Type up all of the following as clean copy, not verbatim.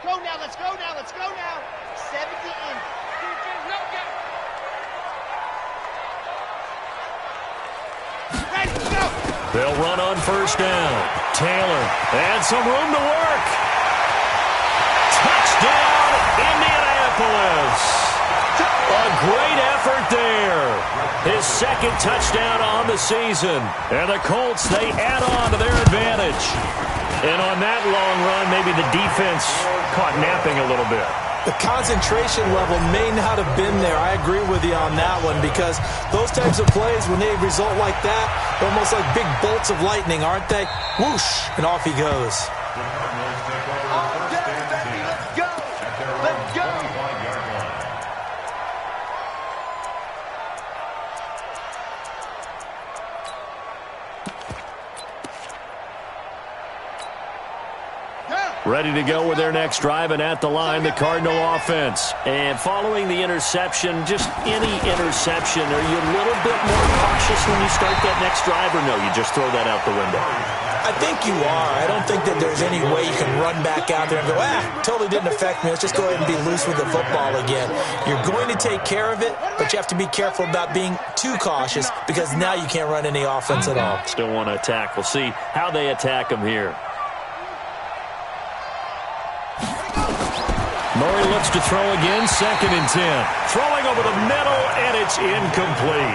go now, let's go now, let's go now. 70 in. Ready, go. They'll run on first down. Taylor, and some room to work. Touchdown, Indianapolis. A great effort there. His second touchdown on the season. And the Colts, they add on to their advantage. And on that long run, maybe the defense caught napping a little bit. The concentration level may not have been there. I agree with you on that one because those types of plays, when they result like that, they're almost like big bolts of lightning, aren't they? Whoosh, and off he goes. All day, baby, let's go. Let's go. Ready to go with their next drive, and at the line, the Cardinal offense. And following the interception, just any interception, are you a little bit more cautious when you start that next drive, or no, you just throw that out the window? I think you are. I don't think that there's any way you can run back out there and go, totally didn't affect me. Let's just go ahead and be loose with the football again. You're going to take care of it, but you have to be careful about being too cautious because now you can't run any offense at all. Still want to attack. We'll see how they attack them here. Murray looks to throw again, 2nd and 10. Throwing over the middle, and it's incomplete.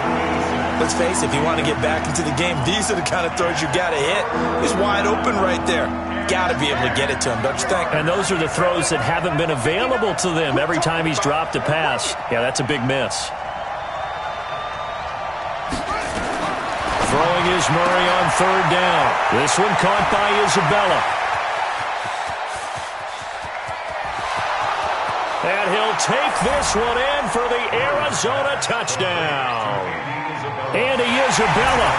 Let's face it, if you want to get back into the game, these are the kind of throws you got to hit. He's wide open right there. Got to be able to get it to him, don't you think? And those are the throws that haven't been available to them every time he's dropped a pass. Yeah, that's a big miss. Throwing is Murray on 3rd down. This one caught by Isabella. And he'll take this one in for the Arizona touchdown. Andy Isabella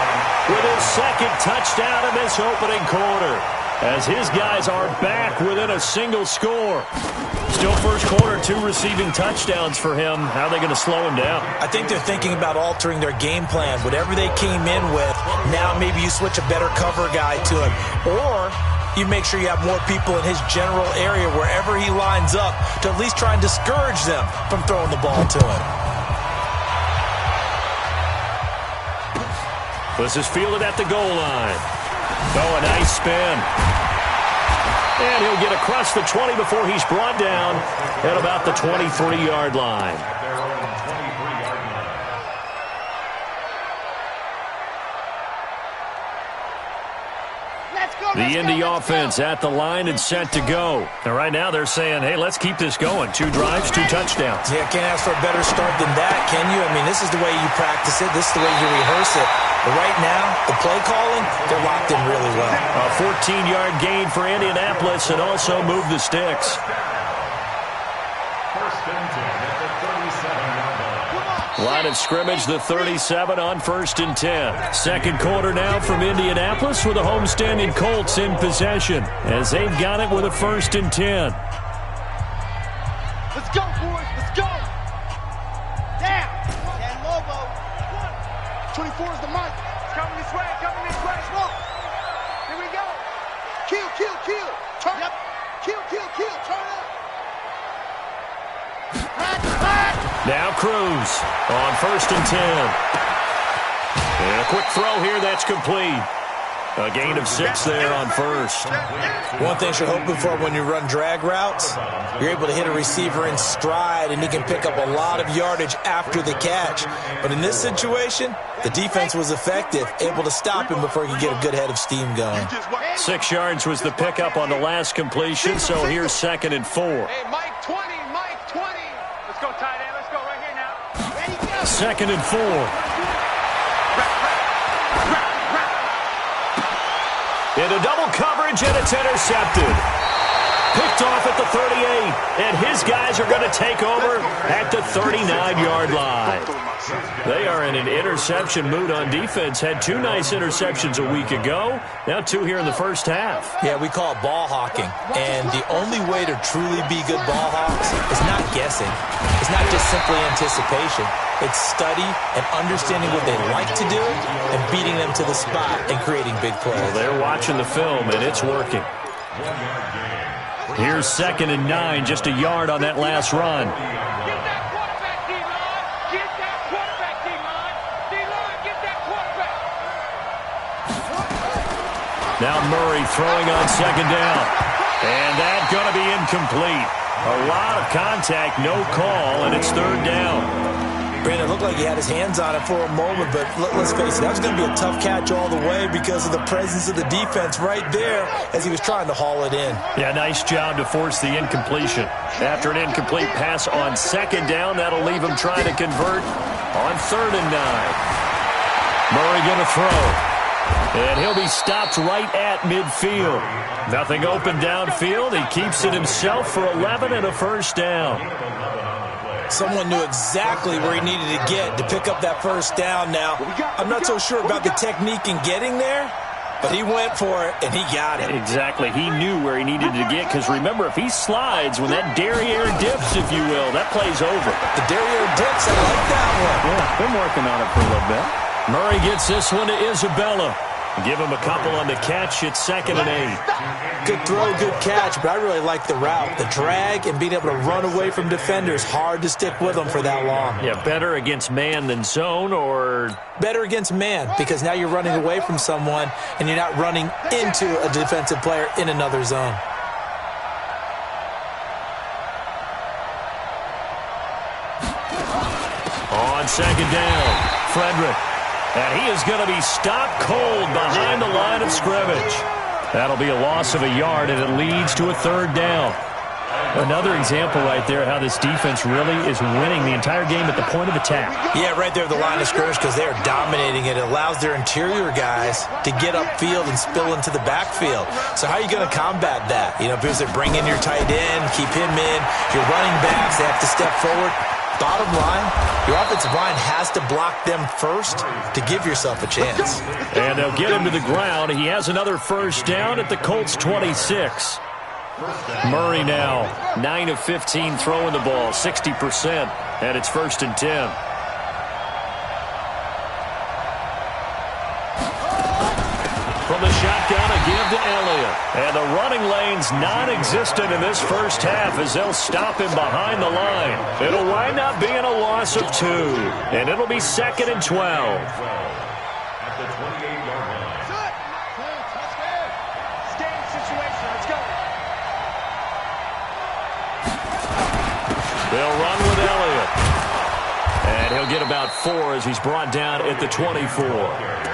with his 2nd touchdown in this opening quarter, as his guys are back within a single score. Still first quarter, 2 receiving touchdowns for him. How are they going to slow him down? I think they're thinking about altering their game plan. Whatever they came in with, now maybe you switch a better cover guy to him. Or you make sure you have more people in his general area wherever he lines up to at least try and discourage them from throwing the ball to him. This is fielded at the goal line. Oh, a nice spin. And he'll get across the 20 before he's brought down at about the 23-yard line. The Indy offense at the line and set to go. And right now they're saying, hey, let's keep this going. 2 drives, 2 touchdowns. Yeah, can't ask for a better start than that, can you? I mean, this is the way you practice it. This is the way you rehearse it. But right now, the play calling, they're locked in really well. A 14-yard gain for Indianapolis and also move the sticks. Line of scrimmage, the 37 on 1st and 10. Second quarter now from Indianapolis with the homestanding Colts in possession as they've got it with a 1st and 10. Let's go, boys. Let's go. Down. And Lobo. 24 is the mic. It's coming this way. Coming this way. Smoke. Here we go. Kill, kill, kill. Turn up. Kill, kill, kill. Turn up. Now Cruz on 1st and 10. And a quick throw here that's complete. A gain of 6 there on 1st. One thing you're hoping for when you run drag routes, you're able to hit a receiver in stride and he can pick up a lot of yardage after the catch. But in this situation, the defense was effective, able to stop him before he could get a good head of steam going. 6 yards was the pickup on the last completion, so here's 2nd and 4. Hey, Mike 20, Mike 20. Let's go, tight end. Let's go right here now. Ready, go. 2nd and 4. Into double coverage, and it's intercepted. Picked off at the 38, and his guys are going to take over at the 39-yard line. They are in an interception mood on defense. Had 2 nice interceptions a week ago. Now 2 here in the first half. Yeah, we call it ball hawking. And the only way to truly be good ball hawks is not guessing. It's not just simply anticipation. It's study and understanding what they like to do and beating them to the spot and creating big plays. Well, they're watching the film, and it's working. Here's 2nd and 9, just a yard on that last run. Get that quarterback, D-line. Get that quarterback, D-line. D-line, get that quarterback. Now Murray throwing on 2nd down. And that's going to be incomplete. A lot of contact, no call, and it's 3rd down. Brandon, it looked like he had his hands on it for a moment, but let's face it, that was going to be a tough catch all the way because of the presence of the defense right there as he was trying to haul it in. Yeah, nice job to force the incompletion. After an incomplete pass on 2nd down, that'll leave him trying to convert on 3rd and 9. Murray going to throw. And he'll be stopped right at midfield. Nothing open downfield. He keeps it himself for 11 and a 1st down. Someone knew exactly where he needed to get to pick up that 1st down now. I'm not so sure about the technique in getting there, but he went for it, and he got it. Exactly. He knew where he needed to get, because remember, if he slides, when that derriere dips, if you will, that play's over. The derriere dips, I like that one. Yeah, been working on it for a little bit. Murray gets this one to Isabella. Give him a couple on the catch. It's 2nd and 8. Good throw, good catch, but I really like the route. The drag and being able to run away from defenders, hard to stick with them for that long. Yeah, better against man than zone, or? Better against man, because now you're running away from someone and you're not running into a defensive player in another zone. On 2nd down, Frederick. And he is going to be stopped cold behind the line of scrimmage. That'll be a loss of a yard, and it leads to a 3rd down. Another example right there how this defense really is winning the entire game at the point of attack. Yeah, right there at the line of scrimmage, because they are dominating it. It allows their interior guys to get upfield and spill into the backfield. So how are you going to combat that? You know, because they bring in your tight end, keep him in. Your running backs, they have to step forward. Bottom line, your offensive line has to block them first to give yourself a chance. And they'll get him to the ground. He has another 1st down at the Colts 26. Murray now, 9 of 15 throwing the ball, 60%, and it's 1st and 10. From the shotgun, a give to Elliott. And the running lane's non-existent in this 1st half as they'll stop him behind the line. It'll wind up being a loss of 2, and it'll be 2nd and 12. At the 28-yard line. Stand situation. Let's go. They'll run with Elliott. And he'll get about 4 as he's brought down at the 24.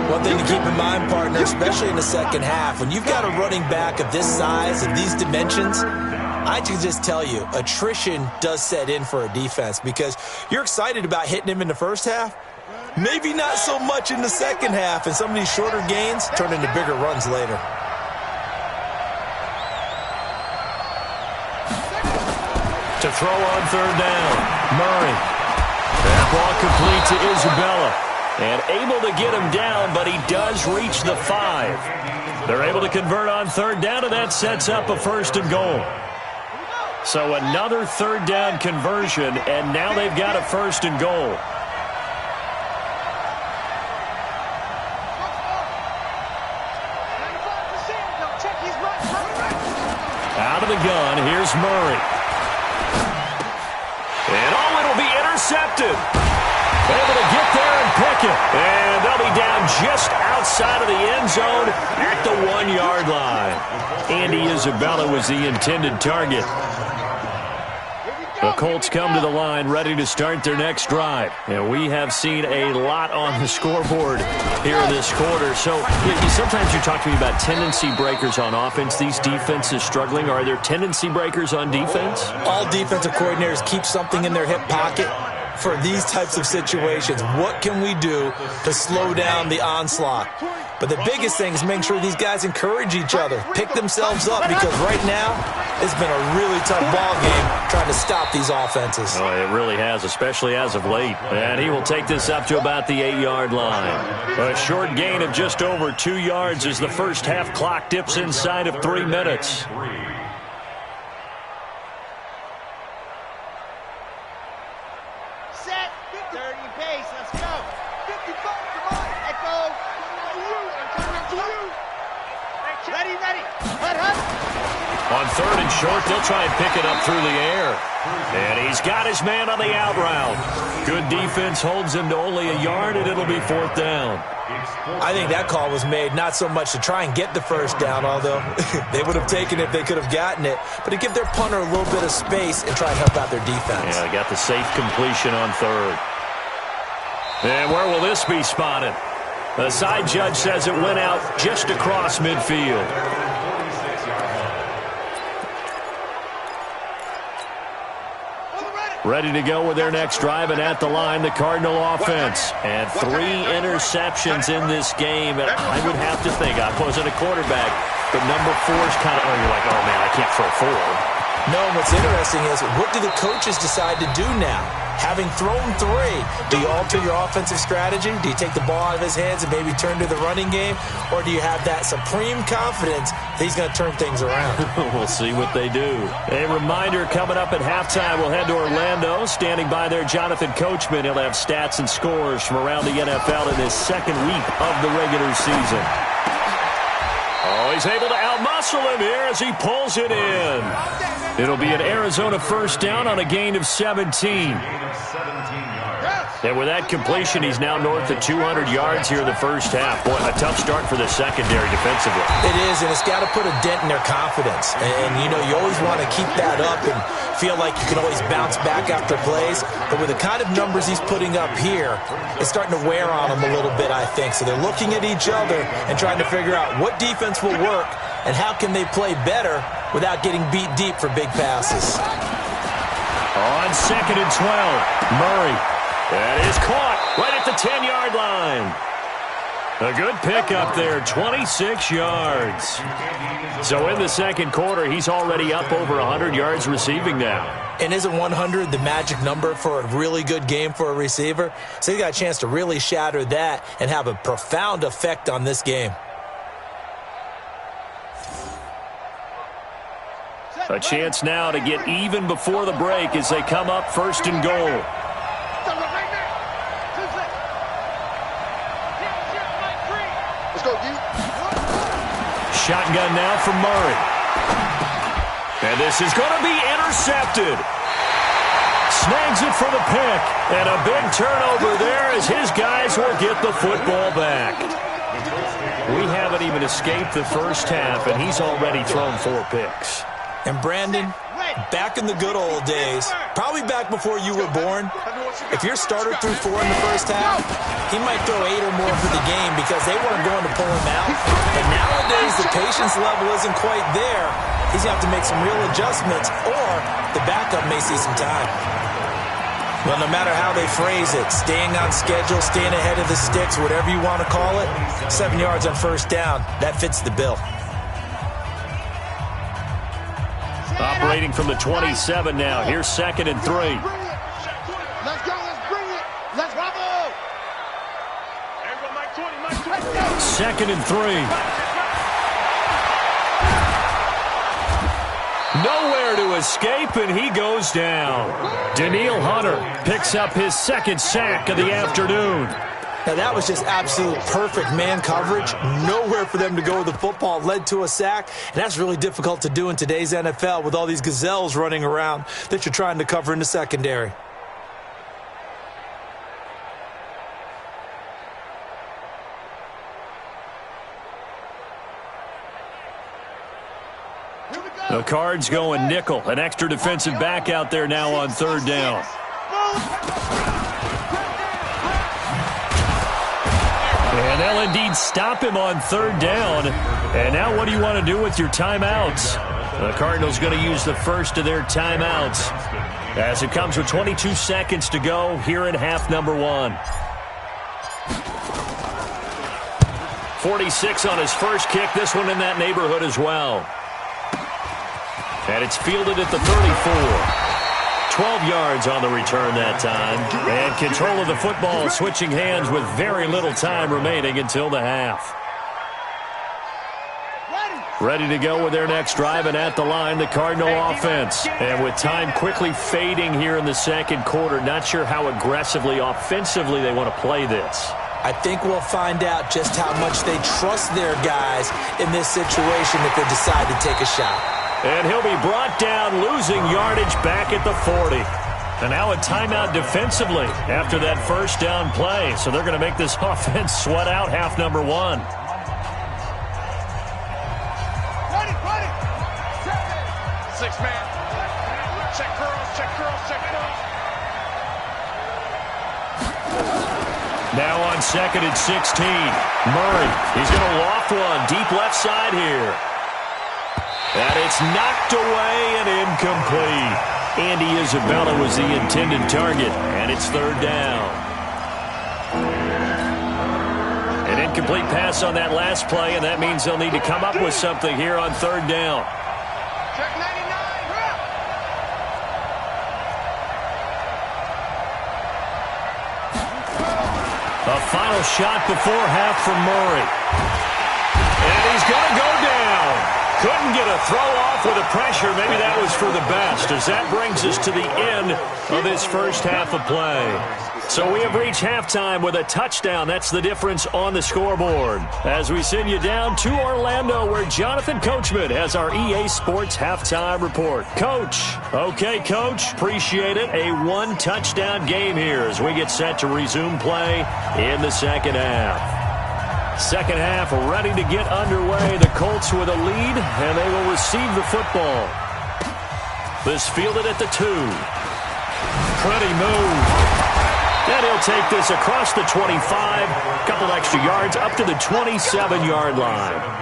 One thing to keep in mind, partner, especially in the 2nd half, when you've got a running back of this size, of these dimensions, I can just tell you, attrition does set in for a defense because you're excited about hitting him in the 1st half, maybe not so much in the 2nd half, and some of these shorter gains turn into bigger runs later. To throw on 3rd down, Murray. That ball complete to Isabella. And able to get him down, but he does reach the 5. They're able to convert on 3rd down, and that sets up a 1st and goal. So another 3rd down conversion, and now they've got a 1st and goal. Out of the gun, here's Murray. And it'll be intercepted. Able to get there and pick it. And they'll be down just outside of the end zone at the 1-yard line. Andy Isabella was the intended target. The Colts come to the line ready to start their next drive. And we have seen a lot on the scoreboard here in this quarter. So sometimes you talk to me about tendency breakers on offense. These defenses struggling. Are there tendency breakers on defense? All defensive coordinators keep something in their hip pocket for these types of situations. What can we do to slow down the onslaught? But the biggest thing is making sure these guys encourage each other, pick themselves up, because right now it's been a really tough ball game trying to stop these offenses. Oh, it really has, especially as of late. And he will take this up to about the 8-yard line. A short gain of just over 2 yards as the 1st half clock dips inside of 3 minutes. Set, 30 pace, let's go. 55, come on, Echo. I'm coming up to you. Ready, ready. Hut, hut. On 3rd and short, they'll try and pick it up through the air. And he's got his man on the out route. Good defense holds him to only a yard, and it'll be 4th down. I think that call was made not so much to try and get the first down, although they would have taken it if they could have gotten it, but to give their punter a little bit of space and try and help out their defense. Yeah, got the safe completion on 3rd. And where will this be spotted? The side judge says it went out just across midfield. Ready to go with their next drive, and at the line, the Cardinal offense. And 3 interceptions in this game. And I would have to think, I wasn't a quarterback, but number 4 is kind of, you're like, oh, man, I can't throw 4. No, what's interesting is, what do the coaches decide to do now? Having thrown 3, do you alter your offensive strategy? Do you take the ball out of his hands and maybe turn to the running game? Or do you have that supreme confidence that he's going to turn things around? We'll see what they do. A reminder, coming up at halftime, we'll head to Orlando. Standing by there, Jonathan Coachman. He'll have stats and scores from around the NFL in his 2nd week of the regular season. Oh, he's able to outmuscle him here as he pulls it in. It'll be an Arizona first down on a gain of 17. And with that completion, he's now north of 200 yards here in the first half. Boy, a tough start for the secondary defensively. It is, and it's got to put a dent in their confidence. And, you know, you always want to keep that up and feel like you can always bounce back after plays. But with the kind of numbers he's putting up here, it's starting to wear on them a little bit, I think. So they're looking at each other and trying to figure out what defense will work and how can they play better without getting beat deep for big passes. On 2nd and 12, Murray. That is caught right at the 10-yard line. A good pickup there, 26 yards. So in the 2nd quarter, he's already up over 100 yards receiving now. And isn't 100 the magic number for a really good game for a receiver? So he got a chance to really shatter that and have a profound effect on this game. A chance now to get even before the break as they come up 1st and goal. Shotgun now from Murray. And this is going to be intercepted. Snags it for the pick. And a big turnover there as his guys will get the football back. We haven't even escaped the first half, and he's already thrown 4 picks. And Brandon, back in the good old days, probably back before you were born, if your starter threw 4 in the first half, he might throw 8 or more for the game because they weren't going to pull him out. But nowadays, the patience level isn't quite there. He's going to have to make some real adjustments, or the backup may see some time. Well, no matter how they phrase it, staying on schedule, staying ahead of the sticks, whatever you want to call it, 7 yards on first down, that fits the bill. Operating from the 27 now. Here's 2nd and 3. Let's go, let's bring it. Let's bravo. 2nd and 3. Nowhere to escape, and he goes down. Daniil Hunter picks up his 2nd sack of the afternoon. Now, that was just absolute perfect man coverage. Nowhere for them to go with the football. Led to a sack, and that's really difficult to do in today's NFL with all these gazelles running around that you're trying to cover in the secondary. The Cards going nickel. An extra defensive back out there now on 3rd down. And they'll indeed stop him on 3rd down. And now what do you want to do with your timeouts? The Cardinals going to use the first of their timeouts as it comes with 22 seconds to go here in half number 1. 46 on his first kick. This one in that neighborhood as well. And it's fielded at the 34. 12 yards on the return that time. And control of the football switching hands with very little time remaining until the half. Ready to go with their next drive, and at the line, the Cardinal offense. And with time quickly fading here in the 2nd quarter, not sure how aggressively, offensively they want to play this. I think we'll find out just how much they trust their guys in this situation if they decide to take a shot. And he'll be brought down, losing yardage back at the 40. And now a timeout defensively after that first down play. So they're going to make this offense sweat out half number one. Six man. Check curls, check curls, check curls. Now on 2nd and 16. Murray, he's going to loft one deep left side here. And it's knocked away and incomplete. Andy Isabella was the intended target, and it's 3rd down. An incomplete pass on that last play, and that means they'll need to come up with something here on 3rd down. Check 99. A final shot before half from Murray. And he's going to go down. Couldn't get a throw off with the pressure. Maybe that was for the best, as that brings us to the end of this first half of play. So we have reached halftime with a touchdown. That's the difference on the scoreboard. As we send you down to Orlando, where Jonathan Coachman has our EA Sports halftime report. Coach. Okay, Coach. Appreciate it. A one-touchdown game here as we get set to resume play in the second half. Second half ready to get underway. The Colts with a lead, and they will receive the football. This fielded at the 2. Pretty move. And he'll take this across the 25. Couple extra yards up to the 27-yard line.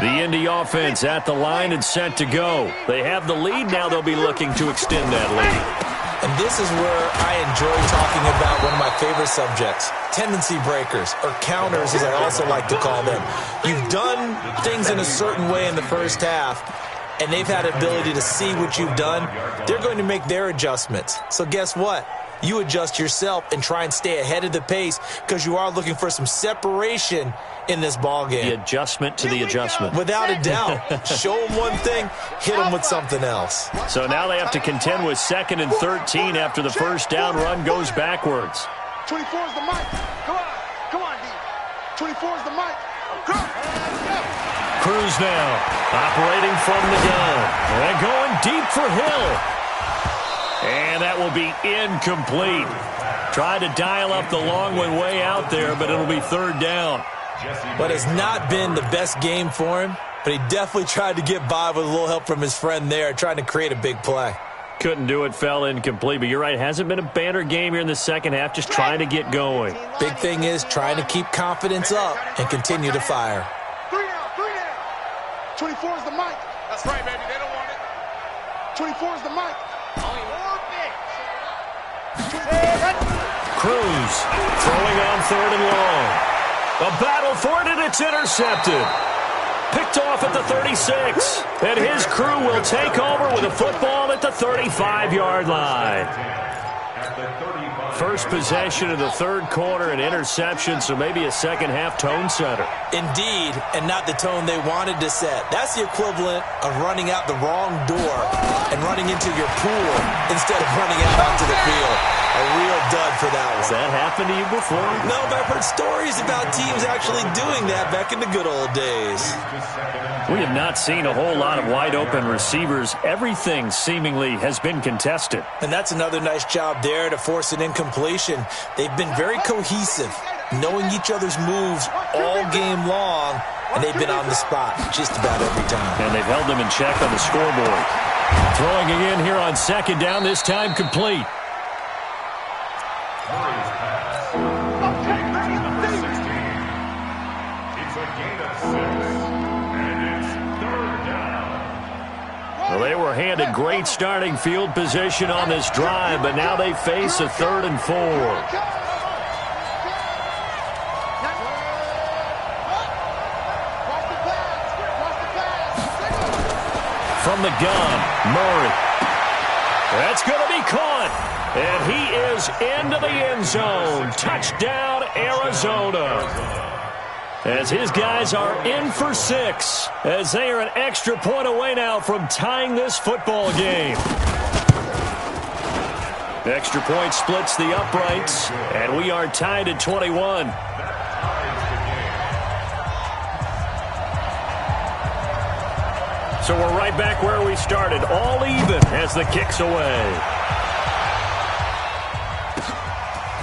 The Indy offense at the line and set to go. They have the lead. Now they'll be looking to extend that lead. And this is where I enjoy talking about one of my favorite subjects, tendency breakers, or counters as I also like to call them. You've done things in a certain way in the first half, and they've had the ability to see what you've done. They're going to make their adjustments. So guess what? You adjust yourself and try and stay ahead of the pace because you are looking for some separation in this ball game. The adjustment to the adjustment. Without a doubt. Show them one thing, hit them with something else. So now they have to contend with 2nd and 13 after the first down run goes backwards. 24 is the mic. Come on, D. 24 is the mic. Come on. Cruz now operating from the gun. And going deep for Hill. And that will be incomplete. Tried to dial up the long one way out there, but it'll be 3rd down. But it's not been the best game for him, but he definitely tried to get by with a little help from his friend there, trying to create a big play. Couldn't do it, fell incomplete. But you're right, it hasn't been a banner game here in the second half, just trying to get going. Big thing is trying to keep confidence up and continue to fire. 3 down. 24 is the mic. That's right, baby. They don't want it. 24 is the mic. Only more big. Cruz throwing on 3rd and long. A battle for it, and it's intercepted. Picked off at the 36. And his crew will take over with a football at the 35-yard line. First possession of the 3rd quarter, an interception, so maybe a second-half tone setter. Indeed, and not the tone they wanted to set. That's the equivalent of running out the wrong door and running into your pool instead of running out onto the field. A real dud for that one. Has that happened to you before? No, but I've heard stories about teams actually doing that back in the good old days. We have not seen a whole lot of wide-open receivers. Everything seemingly has been contested. And that's another nice job there to force an incompletion. They've been very cohesive, knowing each other's moves all game long, and they've been on the spot just about every time. And they've held them in check on the scoreboard. Throwing again here on 2nd down, this time complete. Well, they were handed great starting field position on this drive, but now they face a 3rd and 4. From the gun, Murray. That's going to be caught. And he is into the end zone. Touchdown, Arizona. As his guys are in for 6, as they are an extra point away now from tying this football game. The extra point splits the uprights, and we are tied at 21. So we're right back where we started, all even as the kick's away.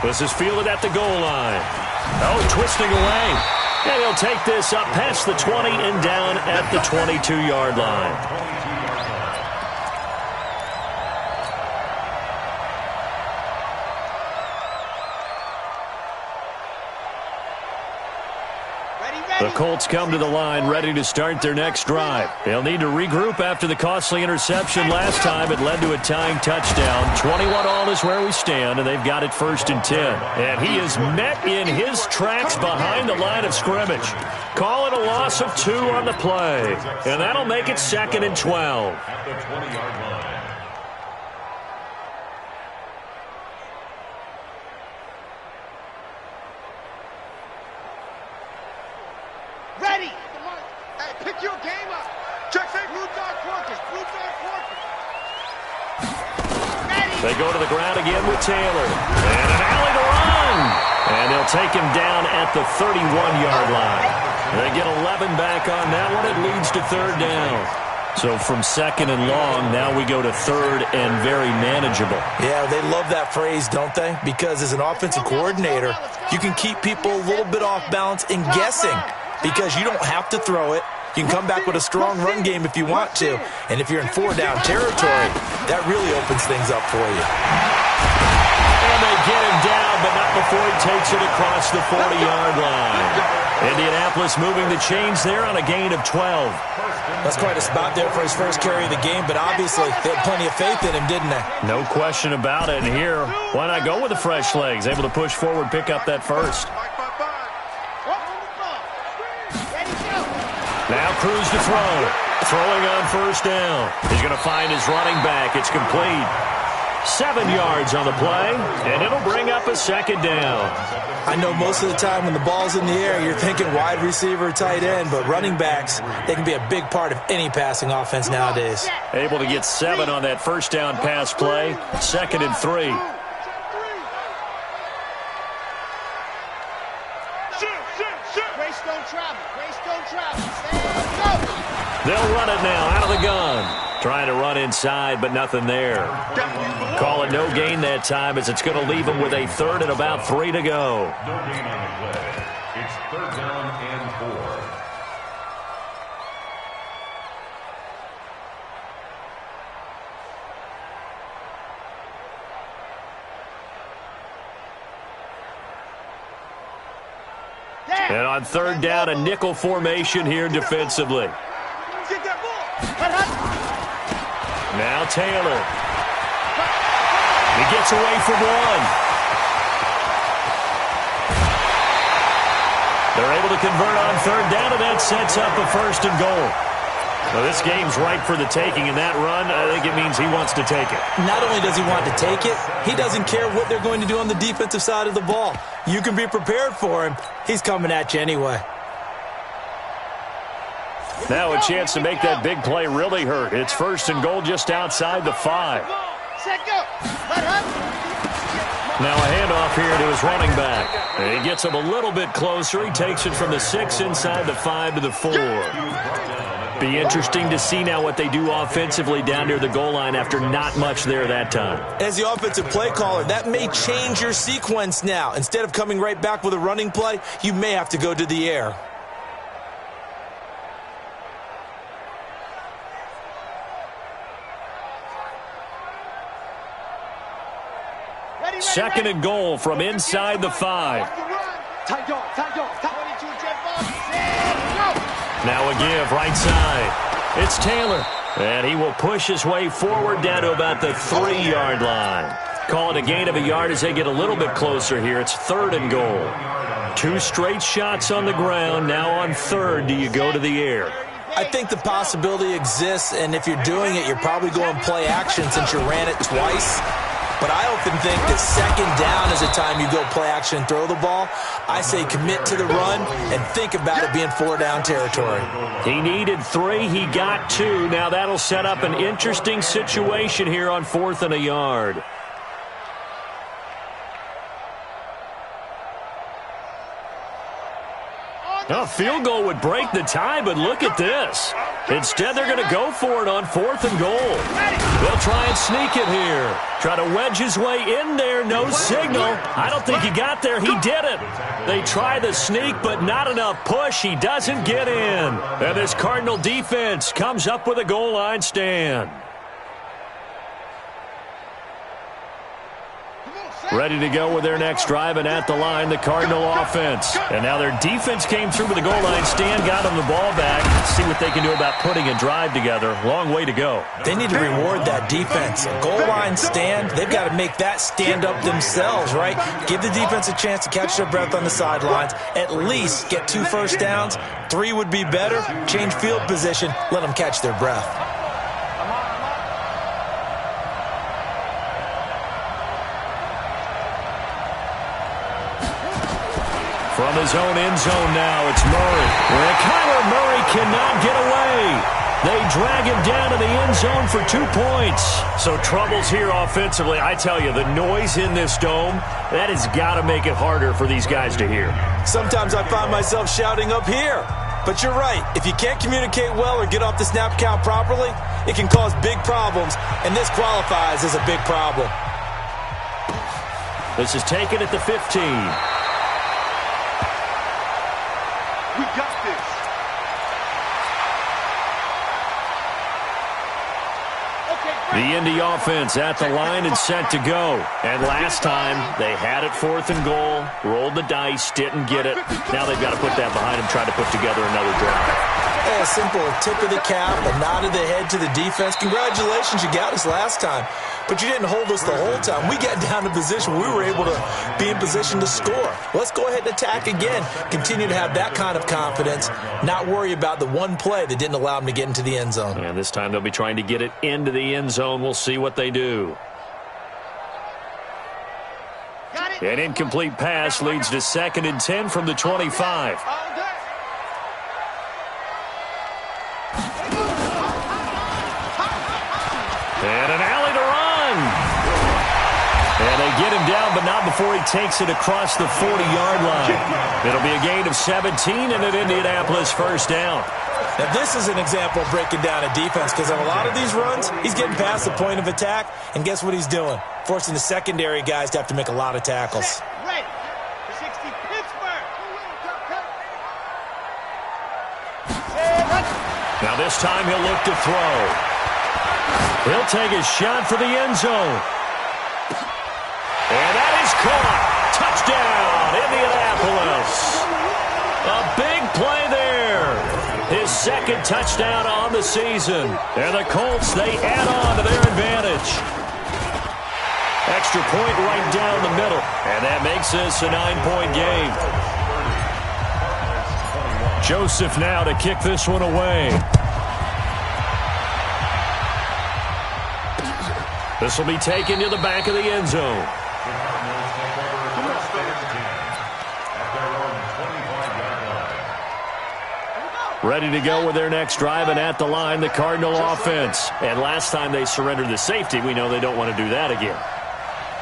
This is fielded at the goal line. Oh, twisting away. And he'll take this up past the 20 and down at the 22-yard line. The Colts come to the line ready to start their next drive. They'll need to regroup after the costly interception last time. It led to a tying touchdown. 21 all is where we stand, and they've got it 1st and 10. And he is met in his tracks behind the line of scrimmage. Call it a loss of 2 on the play. And that'll make it 2nd and 12. At the 20-yard line. Ready! Hey, pick your game up. Check that blue dog quarters. Blue dog quarters. Ready! They go to the ground again with Taylor. And an alley to run. And they'll take him down at the 31-yard line. They get 11 back on that one. It leads to 3rd down. So from 2nd and long, now we go to 3rd and very manageable. Yeah, they love that phrase, don't they? Because as an offensive coordinator, you can keep people a little bit off balance and guessing. Because you don't have to throw it. You can come back with a strong run game if you want to. And if you're in 4-down territory, that really opens things up for you. And they get him down, but not before he takes it across the 40-yard line. Indianapolis moving the chains there on a gain of 12. That's quite a spot there for his first carry of the game, but obviously they had plenty of faith in him, didn't they? No question about it. And here, why not go with the fresh legs? Able to push forward, pick up that first. Now Cruz to throw. Throwing on 1st down. He's going to find his running back. It's complete. 7 yards on the play, and it'll bring up a 2nd down. I know most of the time when the ball's in the air, you're thinking wide receiver, tight end, but running backs, they can be a big part of any passing offense nowadays. Able to get 7 on that 1st down pass play. 2nd and 3. They'll run it now out of the gun. Trying to run inside, but nothing there. Call it no gain that time as it's going to leave them with a 3rd and about 3 to go. No gain on the play. It's 3rd down and 4. And on 3rd down, a nickel formation here defensively. Now Taylor. He gets away from 1. They're able to convert on 3rd down, and that sets up a 1st and goal. Well, this game's ripe for the taking, and that run, I think it means he wants to take it. Not only does he want to take it, he doesn't care what they're going to do on the defensive side of the ball. You can be prepared for him. He's coming at you anyway. Now a chance to make that big play really hurt. It's 1st and goal just outside the 5. Now a handoff here to his running back. And he gets him a little bit closer. He takes it from the 6 inside the 5 to the 4. Be interesting to see now what they do offensively down near the goal line after not much there that time. As the offensive play caller, that may change your sequence now. Instead of coming right back with a running play, you may have to go to the air. Second and goal from inside the 5. Now a give right side. It's Taylor. And he will push his way forward down to about the 3-yard line. Call it a gain of a yard as they get a little bit closer here. It's 3rd and goal. 2 straight shots on the ground. Now on 3rd, do you go to the air? I think the possibility exists, and if you're doing it, you're probably going play action since you ran it twice. But I often think that 2nd down is the time you go play action and throw the ball. I say commit to the run and think about it being 4-down territory. He needed 3. He got 2. Now that'll set up an interesting situation here on 4th and a yard. A field goal would break the tie, but look at this. Instead, they're going to go for it on 4th and goal. They'll try and sneak it here. Try to wedge his way in there. No signal. I don't think he got there. He didn't. They try the sneak, but not enough push. He doesn't get in. And this Cardinal defense comes up with a goal line stand. Ready to go with their next drive, and at the line, the Cardinal offense. And now their defense came through with a goal line stand, got them the ball back. Let's see what they can do about putting a drive together. Long way to go. They need to reward that defense. A goal line stand, they've got to make that stand up themselves, right? Give the defense a chance to catch their breath on the sidelines. At least get 2 first downs. 3 would be better. Change field position. Let them catch their breath. From his own end zone now, it's Murray. Where Kyler Murray cannot get away. They drag him down to the end zone for 2 points. So troubles here offensively. I tell you, the noise in this dome, that has got to make it harder for these guys to hear. Sometimes I find myself shouting up here. But you're right. If you can't communicate well or get off the snap count properly, it can cause big problems, and this qualifies as a big problem. This is taken at the 15. We got this. The Indy offense at the line and set to go. And last time, they had it 4th and goal, rolled the dice, didn't get it. Now they've got to put that behind them, try to put together another drive. A simple tip of the cap, a nod of the head to the defense. Congratulations, you got us last time. But you didn't hold us the whole time. We got down to position where we were able to be in position to score. Let's go ahead and attack again. Continue to have that kind of confidence. Not worry about the one play that didn't allow them to get into the end zone. And this time they'll be trying to get it into the end zone. We'll see what they do. An incomplete pass leads to 2nd and 10 from the 25. And an alley to run. And they get him down, but not before he takes it across the 40-yard line. It'll be a gain of 17 and an Indianapolis first down. Now, this is an example of breaking down a defense because on a lot of these runs, he's getting past the point of attack, and guess what he's doing? Forcing the secondary guys to have to make a lot of tackles. Ready. 60 Pittsburgh. Now this time he'll look to throw. He'll take a shot for the end zone. And that is caught. Touchdown, Indianapolis. A big play there. His 2nd touchdown on the season. And the Colts, they add on to their advantage. Extra point right down the middle. And that makes this a 9-point game. Joseph now to kick this one away. This will be taken to the back of the end zone. Ready to go with their next drive, and at the line, the Cardinal offense. And last time they surrendered the safety, we know they don't want to do that again.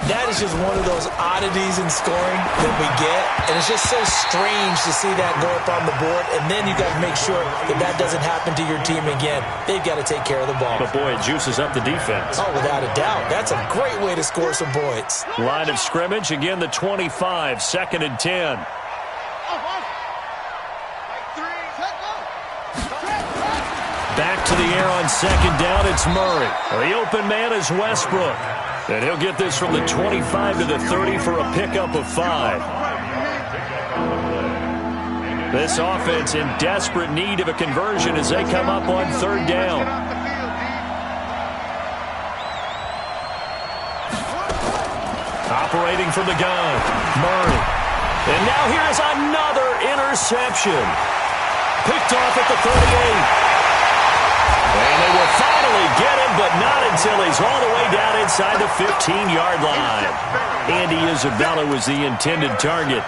That is just one of those oddities in scoring that we get, and it's just so strange to see that go up on the board, and then you got to make sure that that doesn't happen to your team again. They've got to take care of the ball. But, boy, it juices up the defense. Oh, without a doubt. That's a great way to score some points. Line of scrimmage, again, the 25, 2nd and 10. Back to the air on 2nd down, it's Murray. The open man is Westbrook. And he'll get this from the 25 to the 30 for a pickup of 5. This offense in desperate need of a conversion as they come up on 3rd down. Operating from the gun, Murray. And now here's another interception. Picked off at the 38. And they will finally get him, but not until he's all the way down inside the 15-yard line. Andy Isabella was the intended target.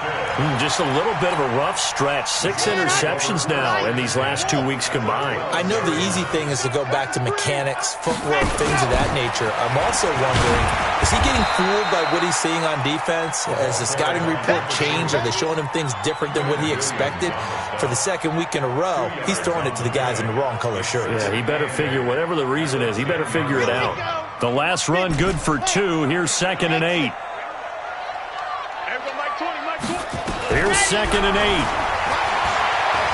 Just a little bit of a rough stretch. 6 interceptions now in these last 2 weeks combined. I know the easy thing is to go back to mechanics, footwork, things of that nature. I'm also wondering, is he getting fooled by what he's seeing on defense? Has the scouting report changed? Are they showing him things different than what he expected? For the second week in a row, he's throwing it to the guys in the wrong color shirts. Yeah, he better figure, whatever the reason is, he better figure it out. The last run good for 2. Here's 2nd and 8. Here's 2nd and 8.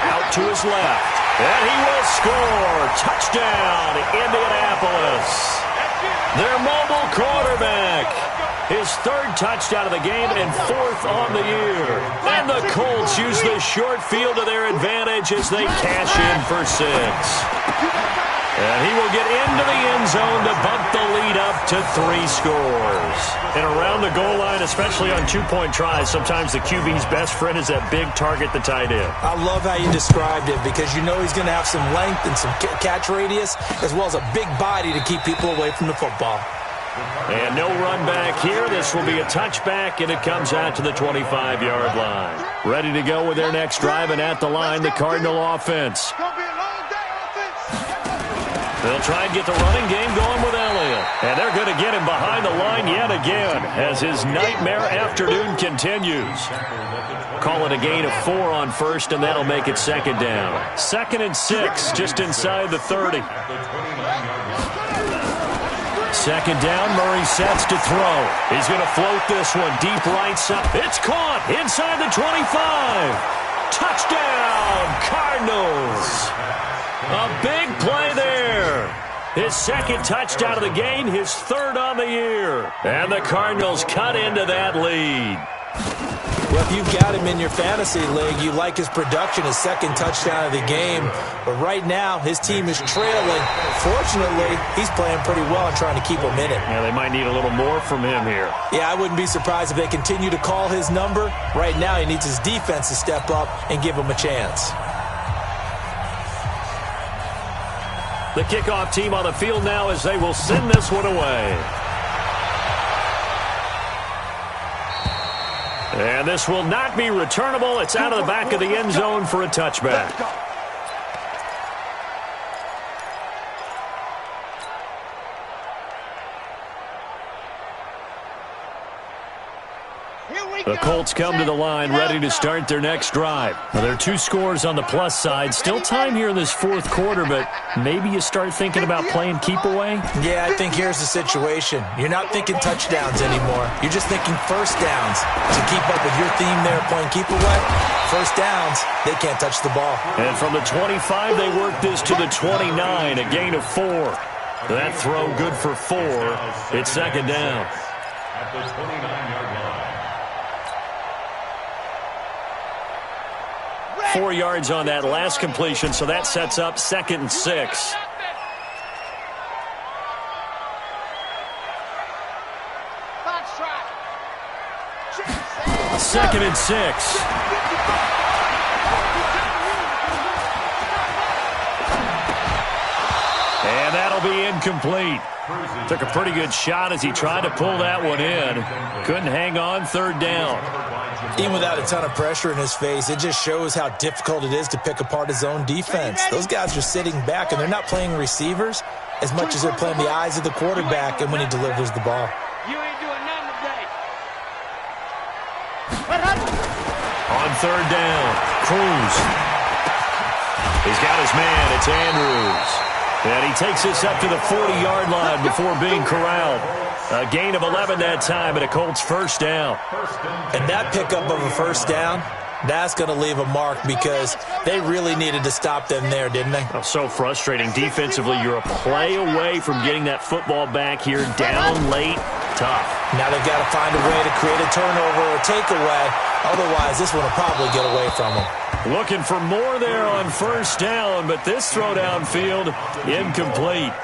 Out to his left. And he will score. Touchdown, Indianapolis. Their mobile quarterback. His 3rd touchdown of the game and 4th on the year. And the Colts use the short field to their advantage as they cash in for 6. And he will get into the end zone to bump the lead up to 3 scores. And around the goal line, especially on 2-point tries, sometimes the QB's best friend is that big target, the tight end. I love how you described it because you know he's going to have some length and some catch radius as well as a big body to keep people away from the football. And no run back here. This will be a touchback, and it comes out to the 25-yard line. Ready to go with their next drive, and at the line, the Cardinal offense. They'll try and get the running game going with Elliott. And they're going to get him behind the line yet again as his nightmare afternoon continues. Call it a gain of 4 on 1st, and that'll make it 2nd down. 2nd and 6, just inside the 30. 2nd down, Murray sets to throw. He's going to float this one deep right side. It's caught inside the 25. Touchdown, Cardinals. A big play there. His 2nd touchdown of the game, his 3rd on the year. And the Cardinals cut into that lead. Well, if you've got him in your fantasy league, you like his production, his 2nd touchdown of the game. But right now, his team is trailing. Fortunately, he's playing pretty well and trying to keep him in it. Yeah, they might need a little more from him here. Yeah, I wouldn't be surprised if they continue to call his number. Right now, he needs his defense to step up and give him a chance. The kickoff team on the field now as they will send this one away. And this will not be returnable. It's out of the back of the end zone for a touchback. The Colts come to the line ready to start their next drive. Now, there are 2 scores on the plus side. Still time here in this 4th quarter, but maybe you start thinking about playing keep away? Yeah, I think here's the situation. You're not thinking touchdowns anymore. You're just thinking 1st downs. To keep up with your theme there playing keep away, 1st downs, they can't touch the ball. And from the 25, they work this to the 29, a gain of 4. That throw good for 4. It's 2nd down. At the 29-yard line. 4 yards on that last completion, so that sets up 2nd and 6. Second and 6. And that'll be incomplete. Took a pretty good shot as he tried to pull that one in. Couldn't hang on, 3rd down. Even without a ton of pressure in his face, it just shows how difficult it is to pick apart his own defense. Those guys are sitting back, and they're not playing receivers as much as they're playing the eyes of the quarterback and when he delivers the ball. You ain't doing nothing today. On 3rd down, Cruz. He's got his man. It's Andrews. And he takes this up to the 40-yard line before being corralled. A gain of 11 that time, and a Colts 1st down. And that pickup of a 1st down, that's going to leave a mark because they really needed to stop them there, didn't they? Oh, so frustrating. Defensively, you're a play away from getting that football back here. Down late, tough. Now they've got to find a way to create a turnover or takeaway. Otherwise, this one will probably get away from them. Looking for more there on 1st down, but this throw downfield, incomplete.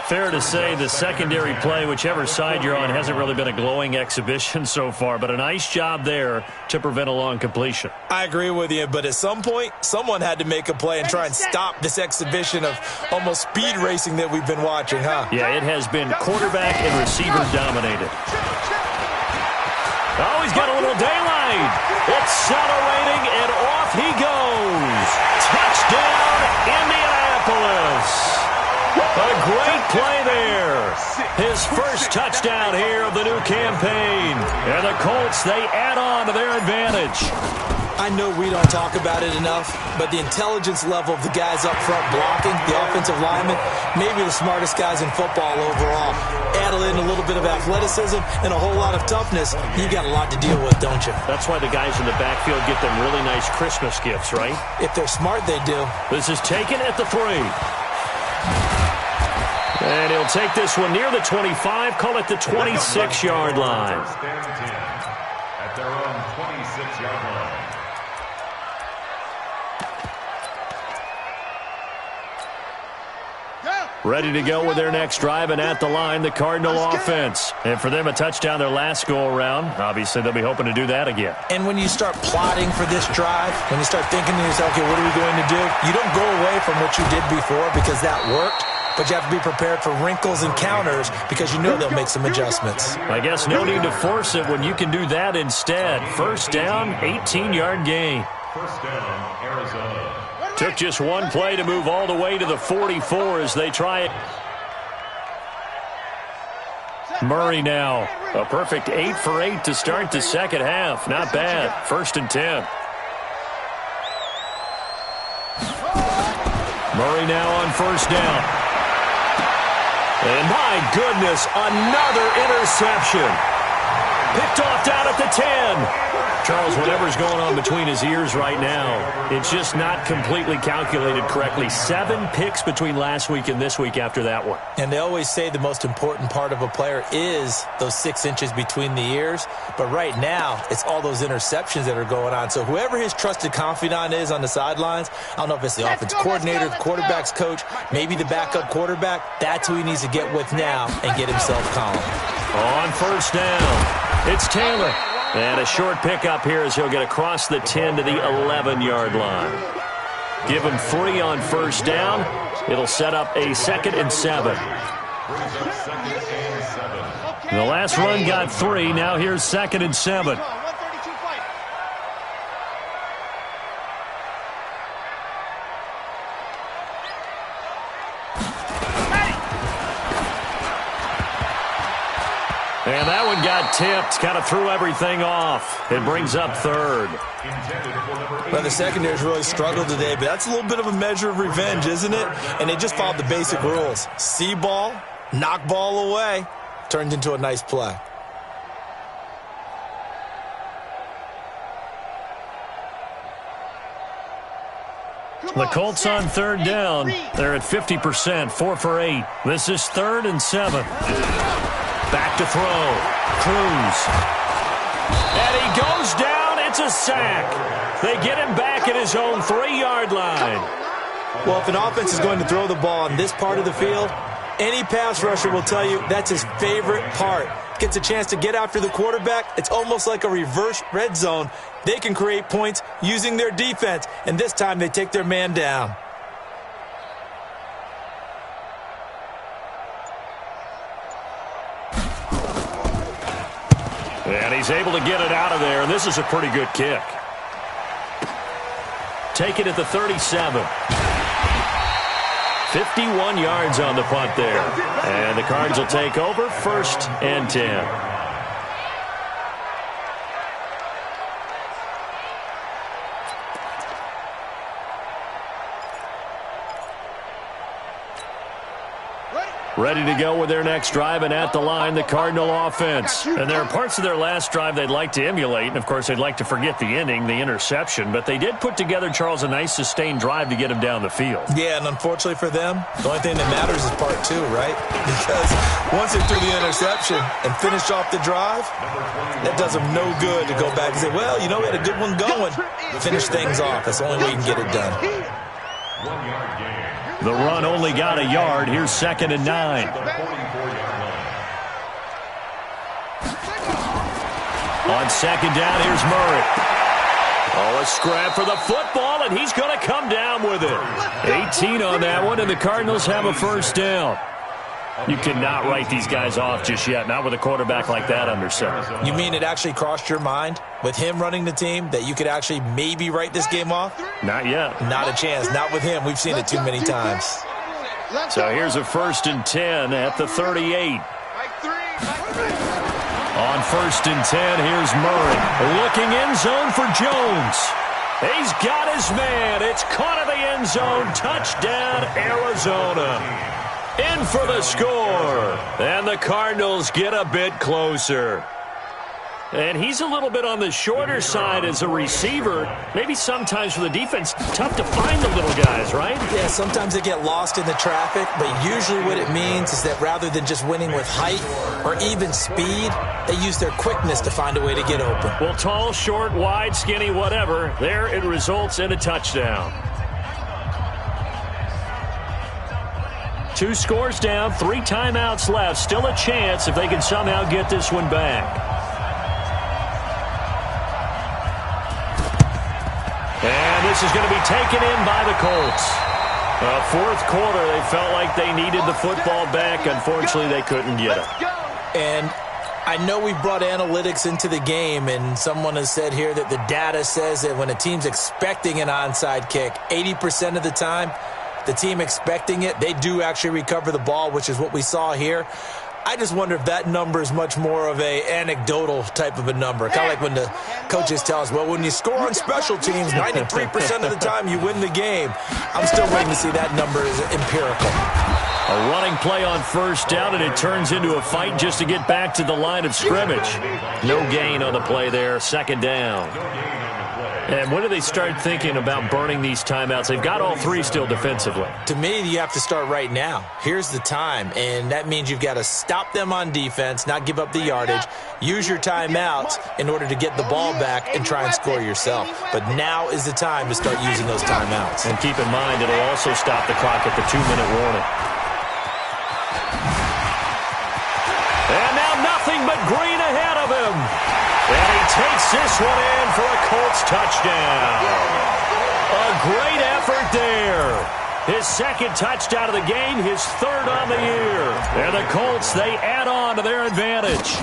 Fair to say the secondary play, whichever side you're on, hasn't really been a glowing exhibition so far, but a nice job there to prevent a long completion. I agree with you, but at some point, someone had to make a play and try and stop this exhibition of almost speed racing that we've been watching, huh? Yeah, it has been quarterback and receiver dominated. Oh, he's got a little daylight. Accelerating, and off he goes. Touchdown, Indianapolis. A great play there. His first touchdown here of the new campaign. And the Colts, they add on to their advantage. I know we don't talk about it enough, but the intelligence level of the guys up front blocking, the offensive linemen, maybe the smartest guys in football overall. Add in a little bit of athleticism and a whole lot of toughness, you got a lot to deal with, don't you? That's why the guys in the backfield get them really nice Christmas gifts, right? If they're smart, they do. This is taken at the 3. And he'll take this one near the 25, call it the 26-yard line. At their own 26-yard line. Ready to go with their next drive, and at the line, the Cardinal offense. And for them, a touchdown their last go-around. Obviously, they'll be hoping to do that again. And when you start plotting for this drive, when you start thinking to yourself, okay, what are we going to do? You don't go away from what you did before because that worked. But you have to be prepared for wrinkles and counters because you know they'll make some adjustments. I guess no need to force it when you can do that instead. First down, 18-yard gain. First down, Arizona. Took just one play to move all the way to the 44 as they try it. Murray now. A perfect 8 for 8 to start the second half. Not bad. First and 10. Murray now on first down. And my goodness, another interception. Picked off down at the 10. Charles, whatever's going on between his ears right now, it's just not completely calculated correctly. 7 picks between last week and this week after that one. And they always say the most important part of a player is those 6 inches between the ears. But right now, it's all those interceptions that are going on. So whoever his trusted confidant is on the sidelines, I don't know if it's the offense coordinator, the quarterback's coach, maybe the backup quarterback, that's who he needs to get with now and get himself calm. On first down, it's Taylor. And a short pickup here as he'll get across the 10 to the 11-yard line. Give him 3 on first down. It'll set up a 2nd and 7. The last run got 3. Now here's 2nd and 7. And that one got tipped, kind of threw everything off. It brings up 3rd. Well, the secondary's really struggled today, but that's a little bit of a measure of revenge, isn't it? And they just followed the basic rules. See ball, knock ball away, turned into a nice play. The Colts on 3rd down. They're at 50%, 4 for 8. This is 3rd and 7. Back to throw. Cruz. And he goes down. It's a sack. They get him back at his own 3-yard line. Well, if an offense is going to throw the ball on this part of the field, any pass rusher will tell you that's his favorite part. Gets a chance to get after the quarterback. It's almost like a reverse red zone. They can create points using their defense, and this time they take their man down. And he's able to get it out of there, and this is a pretty good kick. Take it at the 37. 51 yards on the punt there. And the Cards will take over, 1st and 10. Ready to go with their next drive, and at the line, the Cardinal offense. And there are parts of their last drive they'd like to emulate, and of course they'd like to forget the ending, the interception, but they did put together, Charles, a nice sustained drive to get him down the field. Yeah, and unfortunately for them, the only thing that matters is part 2, right? Because once they threw the interception and finished off the drive, that does them no good to go back and say, well, you know, we had a good one going. Finish things off. That's the only way you can get it done. 1-yard gain. The run only got a yard. Here's 2nd and 9. On 2nd down, here's Murray. Oh, a scrap for the football, and he's going to come down with it. 18 on that one, and the Cardinals have a 1st down. You cannot write these guys off just yet, not with a quarterback like that under center. You mean it actually crossed your mind with him running the team that you could actually maybe write this game off? Not yet. Not a chance. Not with him. We've seen it too many times. So here's a 1st and 10 at the 38. On 1st and 10, here's Murray. Looking end zone for Jones. He's got his man. It's caught in the end zone. Touchdown, Arizona. In for the score. And the Cardinals get a bit closer. And he's a little bit on the shorter side as a receiver. Maybe sometimes for the defense, tough to find the little guys, right? Yeah, sometimes they get lost in the traffic, but usually what it means is that rather than just winning with height or even speed, they use their quickness to find a way to get open. Well, tall, short, wide, skinny, whatever, there it results in a touchdown. 2 scores down, 3 timeouts left. Still a chance if they can somehow get this one back. And this is going to be taken in by the Colts. 4th quarter, they felt like they needed the football back. Unfortunately, they couldn't get it. And I know we brought analytics into the game, and someone has said here that the data says that when a team's expecting an onside kick, 80% of the time, the team expecting it, they do actually recover the ball, which is what we saw here. I just wonder if that number is much more of a anecdotal type of a number. Kind of like when the coaches tell us, well, when you score on special teams, 93% of the time you win the game. I'm still waiting to see that number is empirical. A running play on 1st down, and it turns into a fight just to get back to the line of scrimmage. No gain on the play there, 2nd down. And when do they start thinking about burning these timeouts? They've got all 3 still defensively. To me, you have to start right now. Here's the time, and that means you've got to stop them on defense, not give up the yardage, use your timeouts in order to get the ball back and try and score yourself. But now is the time to start using those timeouts. And keep in mind, it'll also stop the clock at the 2-minute warning. And now nothing but green ahead of him. And he takes this one in for a Colts touchdown. A great effort there. His 2nd touchdown of the game, his 3rd on the year. And the Colts, they add on to their advantage.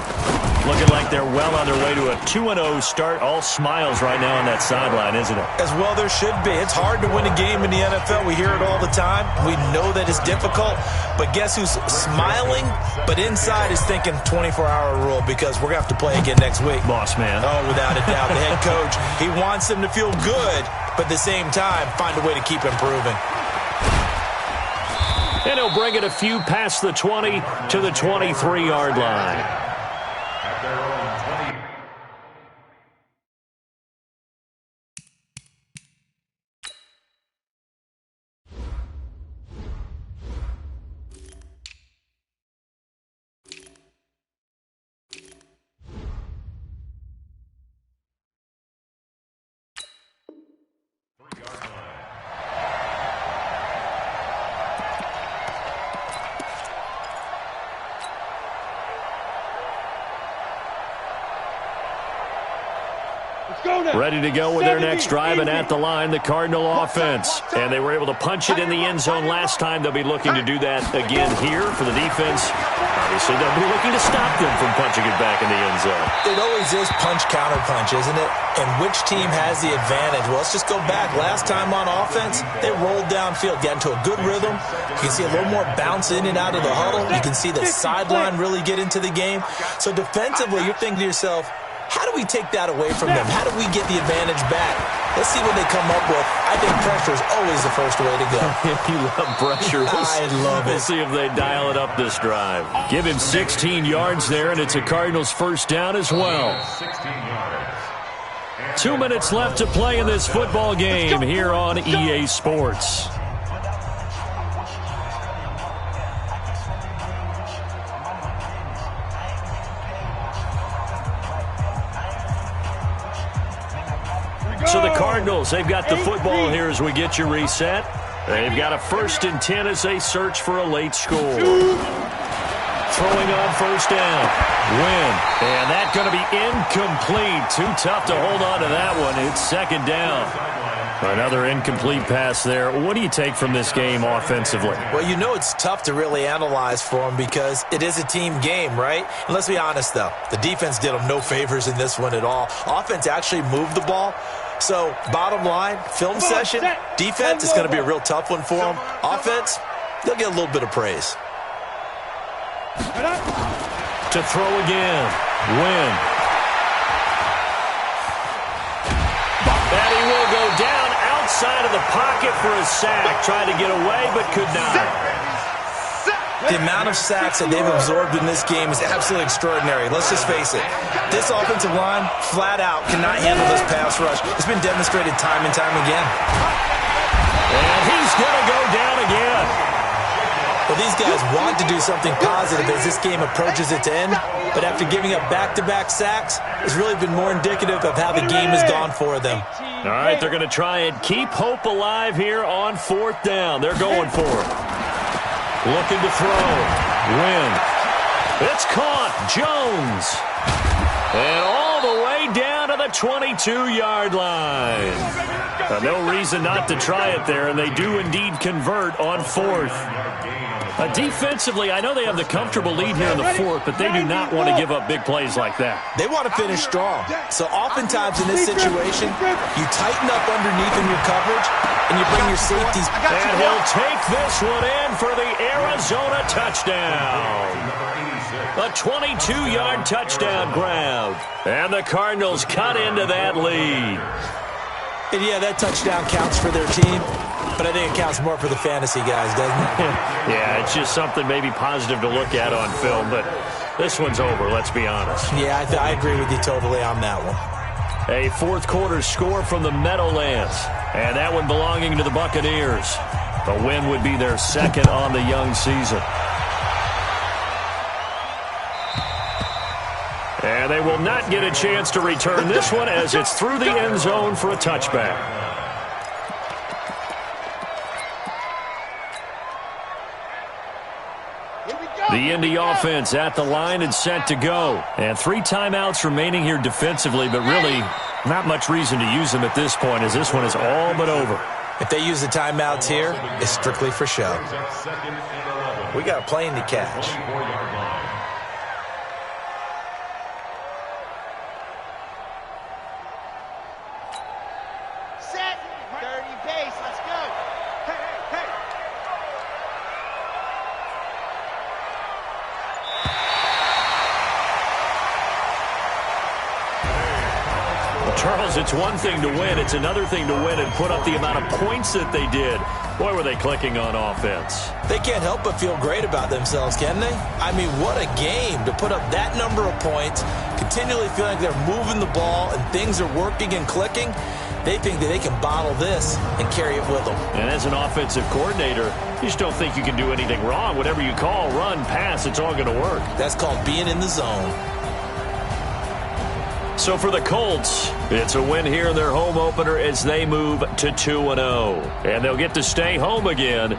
Looking like they're well on their way to a 2-0 start. All smiles right now on that sideline, isn't it? As well there should be. It's hard to win a game in the NFL. We hear it all the time. We know that it's difficult. But guess who's smiling? But inside is thinking 24-hour rule because we're going to have to play again next week. Boss man. Oh, without a doubt. The head coach, he wants them to feel good, but at the same time, find a way to keep improving. And he'll bring it a few past the 20 to the 23-yard line. At their own 20. Ready to go with their next drive, and at the line, the Cardinal offense. And they were able to punch it in the end zone last time. They'll be looking to do that again here for the defense. Obviously, they'll be looking to stop them from punching it back in the end zone. It always is punch-counter-punch, isn't it? And which team has the advantage? Well, let's just go back. Last time on offense, they rolled downfield, got into a good rhythm. You can see a little more bounce in and out of the huddle. You can see the sideline really get into the game. So defensively, you're thinking to yourself, how do we take that away from them? How do we get the advantage back? Let's see what they come up with. I think pressure is always the first way to go. You love pressure. I love it. We'll see if they dial it up this drive. Give him 16 yards there, and it's a Cardinals 1st down as well. 16 yards. 2 minutes left to play in this football game here on EA Sports. So the Cardinals, they've got the football here as we get you reset. They've got a 1st and 10 as they search for a late score. Throwing on 1st down. Win. And that's going to be incomplete. Too tough to hold on to that one. It's 2nd down. Another incomplete pass there. What do you take from this game offensively? Well, you know it's tough to really analyze for them because it is a team game, right? And let's be honest, though. The defense did them no favors in this one at all. Offense actually moved the ball. So, bottom line, film session, defense is going to be a real tough one for them. Offense, they'll get a little bit of praise. To throw again. Win. And he will go down outside of the pocket for a sack. Tried to get away, but could not. The amount of sacks that they've absorbed in this game is absolutely extraordinary. Let's just face it. This offensive line, flat out, cannot handle this pass rush. It's been demonstrated time and time again. And he's going to go down again. Well, these guys want to do something positive as this game approaches its end, but after giving up back-to-back sacks, it's really been more indicative of how the game has gone for them. All right, they're going to try and keep hope alive here on 4th down. They're going for it. Looking to throw. Win. It's caught. Jones. And all the way down to the 22-yard line. No reason not to try it there, and they do indeed convert on 4th. Defensively, I know they have the comfortable lead here in the 4th, but they do not want to give up big plays like that. They want to finish strong. So oftentimes in this situation, you tighten up underneath in your coverage, and you bring your safeties. And he'll take this one in for the Arizona touchdown. A 22-yard touchdown grab. And the Cardinals cut into that lead. And yeah, that touchdown counts for their team, but I think it counts more for the fantasy guys, doesn't it? Yeah, it's just something maybe positive to look at on film, but this one's over, let's be honest. Yeah, I agree with you totally on that one. A 4th quarter score from the Meadowlands, and that one belonging to the Buccaneers. The win would be their 2nd on the young season. And they will not get a chance to return this one as it's through the end zone for a touchback. The Indy offense at the line and set to go. And 3 timeouts remaining here defensively, but really not much reason to use them at this point as this one is all but over. If they use the timeouts here, it's strictly for show. We got a plane to catch. Charles, it's one thing to win. It's another thing to win and put up the amount of points that they did. Boy, were they clicking on offense. They can't help but feel great about themselves, can they? I mean, what a game to put up that number of points, continually feeling like they're moving the ball and things are working and clicking. They think that they can bottle this and carry it with them. And as an offensive coordinator, you just don't think you can do anything wrong. Whatever you call, run, pass, it's all going to work. That's called being in the zone. So for the Colts, it's a win here in their home opener as they move to 2-0. And they'll get to stay home again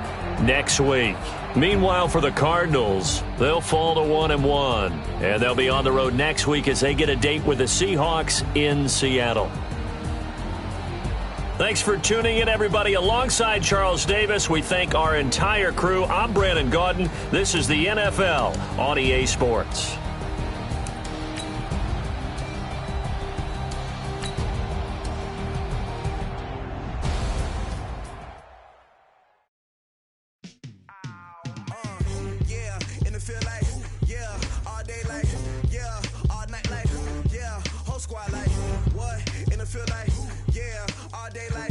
next week. Meanwhile, for the Cardinals, they'll fall to 1-1. And they'll be on the road next week as they get a date with the Seahawks in Seattle. Thanks for tuning in, everybody. Alongside Charles Davis, we thank our entire crew. I'm Brandon Gaudin. This is the NFL on EA Sports. Feel like, yeah, all day like